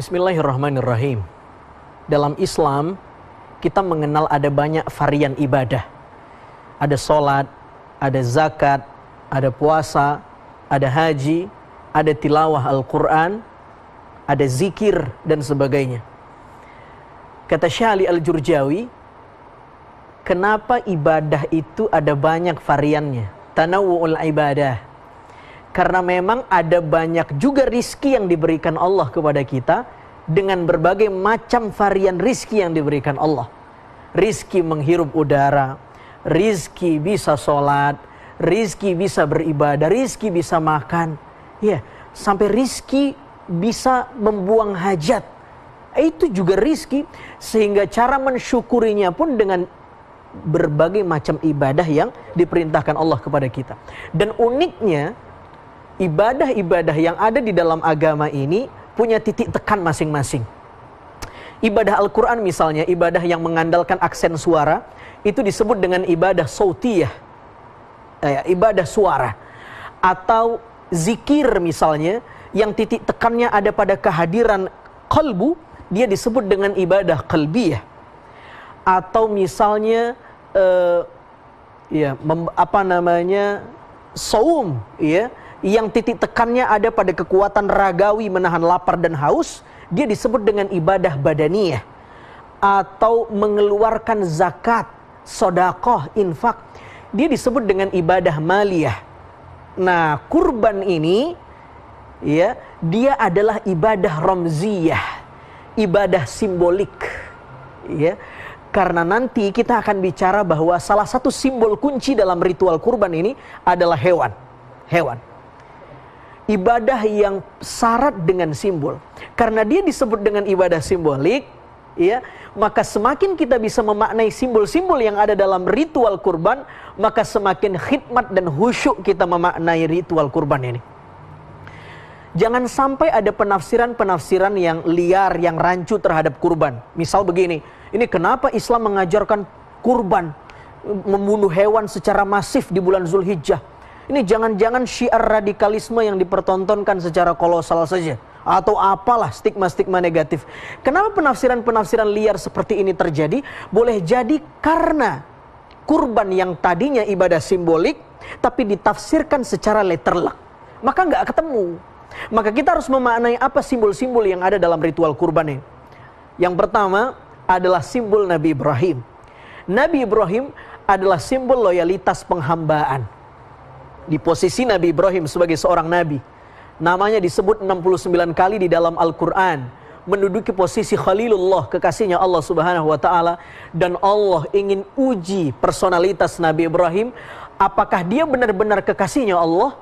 Bismillahirrahmanirrahim. Dalam Islam, kita mengenal ada banyak varian ibadah. Ada sholat, ada zakat, ada puasa, ada haji, ada tilawah Al-Quran, ada zikir, dan sebagainya. Kata Syali Al-Jurjawi, kenapa ibadah itu ada banyak variannya? Tanawu'ul ibadah. Karena memang ada banyak juga rizki yang diberikan Allah kepada kita dengan berbagai macam varian rizki yang diberikan Allah. Rizki menghirup udara, rizki bisa sholat, rizki bisa beribadah, rizki bisa makan, ya, sampai rizki bisa membuang hajat. Itu juga rizki, sehingga cara mensyukurinya pun dengan berbagai macam ibadah yang diperintahkan Allah kepada kita. Dan uniknya, ibadah-ibadah yang ada di dalam agama ini punya titik tekan masing-masing. Ibadah Al-Quran misalnya, ibadah yang mengandalkan aksen suara, itu disebut dengan ibadah sautiyah, ibadah suara. Atau zikir misalnya, yang titik tekannya ada pada kehadiran qalbu, dia disebut dengan ibadah qalbiyah. Atau misalnya saum, ya, yang titik tekannya ada pada kekuatan ragawi menahan lapar dan haus, dia disebut dengan ibadah badaniyah. Atau mengeluarkan zakat, sedekah, infak, dia disebut dengan ibadah maliyah. Nah, kurban ini, ya, dia adalah ibadah ramziyah, ibadah simbolik, ya. Karena nanti kita akan bicara bahwa salah satu simbol kunci dalam ritual kurban ini adalah hewan. Ibadah yang syarat dengan simbol. Karena dia disebut dengan ibadah simbolik, ya, maka semakin kita bisa memaknai simbol-simbol yang ada dalam ritual kurban, maka semakin khidmat dan khusyuk kita memaknai ritual kurban ini. Jangan sampai ada penafsiran-penafsiran yang liar, yang rancu terhadap kurban. Misal begini, ini kenapa Islam mengajarkan kurban, membunuh hewan secara masif di bulan Zulhijjah? Ini jangan-jangan syiar radikalisme yang dipertontonkan secara kolosal saja, atau apalah stigma-stigma negatif. Kenapa penafsiran-penafsiran liar seperti ini terjadi? Boleh jadi karena kurban yang tadinya ibadah simbolik, tapi ditafsirkan secara letterlek, maka nggak ketemu. Maka kita harus memaknai apa simbol-simbol yang ada dalam ritual kurban ini. Yang pertama adalah simbol Nabi Ibrahim. Nabi Ibrahim adalah simbol loyalitas penghambaan. Di posisi Nabi Ibrahim sebagai seorang nabi, namanya disebut 69 kali di dalam Al-Quran, menduduki posisi Khalilullah, kekasihnya Allah Subhanahu wa Ta'ala. Dan Allah ingin uji personalitas Nabi Ibrahim, apakah dia benar-benar kekasihnya Allah,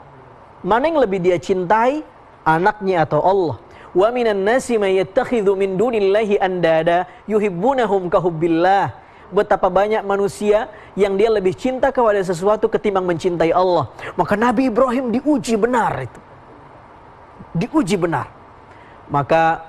mana yang lebih dia cintai, anaknya atau Allah. Wa minan nasi may yattakhidhu min dunillahi andada yuhibbunahum kahubbillah. Betapa banyak manusia yang dia lebih cinta kepada sesuatu ketimbang mencintai Allah. Maka Nabi Ibrahim diuji benar itu. Diuji benar. Maka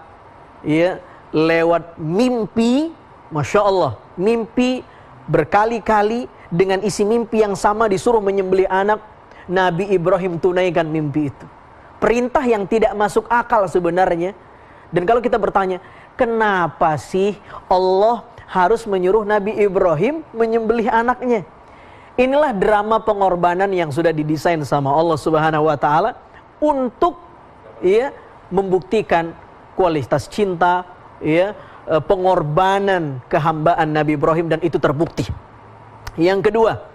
ya, lewat mimpi, Masya Allah, mimpi berkali-kali dengan isi mimpi yang sama disuruh menyembelih anak, Nabi Ibrahim tunaikan mimpi itu. Perintah yang tidak masuk akal sebenarnya. Dan kalau kita bertanya, kenapa sih Allah harus menyuruh Nabi Ibrahim menyembelih anaknya? Inilah drama pengorbanan yang sudah didesain sama Allah Subhanahu wa Ta'ala untuk, ya, membuktikan kualitas cinta, ya, pengorbanan kehambaan Nabi Ibrahim, dan itu terbukti. Yang kedua,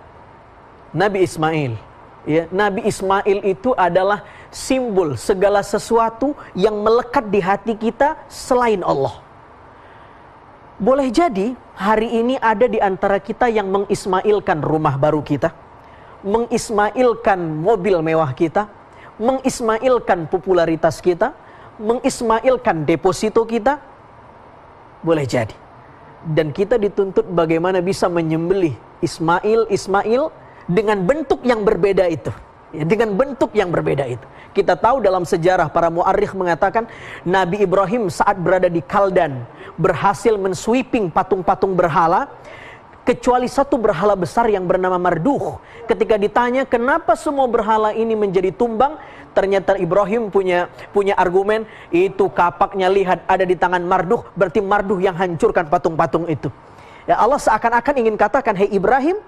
Nabi Ismail. Ya, Nabi Ismail itu adalah simbol segala sesuatu yang melekat di hati kita selain Allah. Boleh jadi hari ini ada di antara kita yang mengismailkan rumah baru kita, mengismailkan mobil mewah kita, mengismailkan popularitas kita, mengismailkan deposito kita. Boleh jadi. Dan kita dituntut bagaimana bisa menyembelih Ismail dengan bentuk yang berbeda itu. Ya, dengan bentuk yang berbeda itu. Kita tahu dalam sejarah para mu'arrikh mengatakan Nabi Ibrahim saat berada di Kaldan berhasil mensweeping patung-patung berhala. kecuali satu berhala besar yang bernama Marduh. Ketika ditanya kenapa semua berhala ini menjadi tumbang, ternyata Ibrahim punya argumen, itu kapaknya lihat ada di tangan Marduh, berarti Marduh yang hancurkan patung-patung itu. Ya, Allah seakan-akan ingin katakan, hei Ibrahim,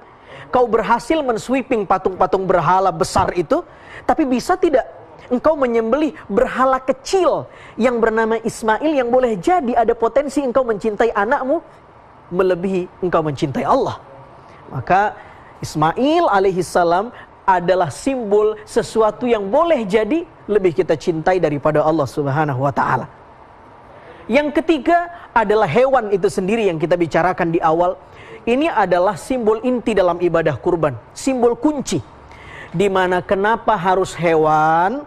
kau berhasil mensweeping patung-patung berhala besar itu, tapi bisa tidak engkau menyembelih berhala kecil yang bernama Ismail, yang boleh jadi ada potensi engkau mencintai anakmu melebihi engkau mencintai Allah. Maka Ismail alaihissalam adalah simbol sesuatu yang boleh jadi lebih kita cintai daripada Allah subhanahu wa ta'ala. Yang ketiga adalah hewan itu sendiri yang kita bicarakan di awal. Ini adalah simbol inti dalam ibadah kurban, simbol kunci. Dimana kenapa harus hewan?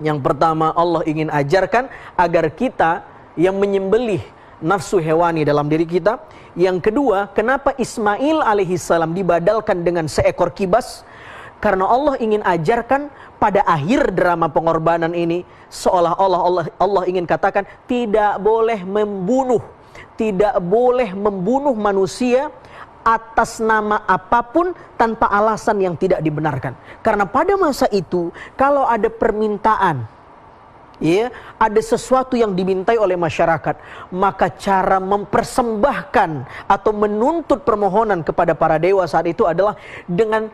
Yang pertama, Allah ingin ajarkan agar kita yang menyembelih nafsu hewani dalam diri kita. Yang kedua, kenapa Ismail alaihissalam dibadalkan dengan seekor kibas? Karena Allah ingin ajarkan pada akhir drama pengorbanan ini, seolah-olah Allah ingin katakan tidak boleh membunuh manusia atas nama apapun tanpa alasan yang tidak dibenarkan. Karena pada masa itu kalau ada permintaan, ya, ada sesuatu yang dimintai oleh masyarakat, maka cara mempersembahkan atau menuntut permohonan kepada para dewa saat itu adalah dengan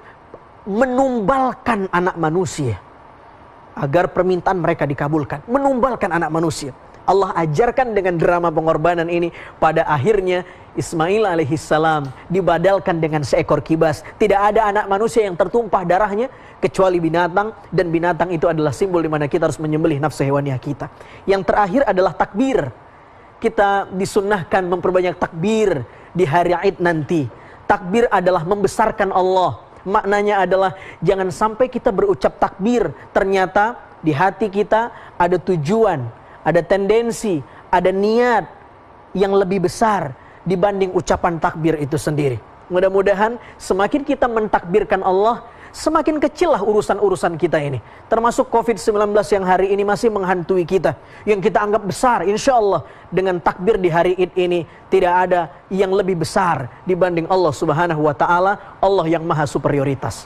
menumbalkan anak manusia agar permintaan mereka dikabulkan. Menumbalkan anak manusia. Allah ajarkan dengan drama pengorbanan ini, pada akhirnya Ismail alaihissalam dibadalkan dengan seekor kibas. Tidak ada anak manusia yang tertumpah darahnya kecuali binatang, dan binatang itu adalah simbol di mana kita harus menyembelih nafsu hewaniah kita. Yang terakhir adalah takbir. Kita disunnahkan memperbanyak takbir di hari Id nanti. Takbir adalah membesarkan Allah. Maknanya adalah jangan sampai kita berucap takbir, ternyata di hati kita ada tujuan, ada tendensi, ada niat yang lebih besar dibanding ucapan takbir itu sendiri. Mudah-mudahan semakin kita mentakbirkan Allah, semakin kecillah urusan-urusan kita ini. Termasuk COVID-19 yang hari ini masih menghantui kita, yang kita anggap besar. Insya Allah dengan takbir di hari Id ini tidak ada yang lebih besar dibanding Allah subhanahu wa ta'ala, Allah yang maha superioritas.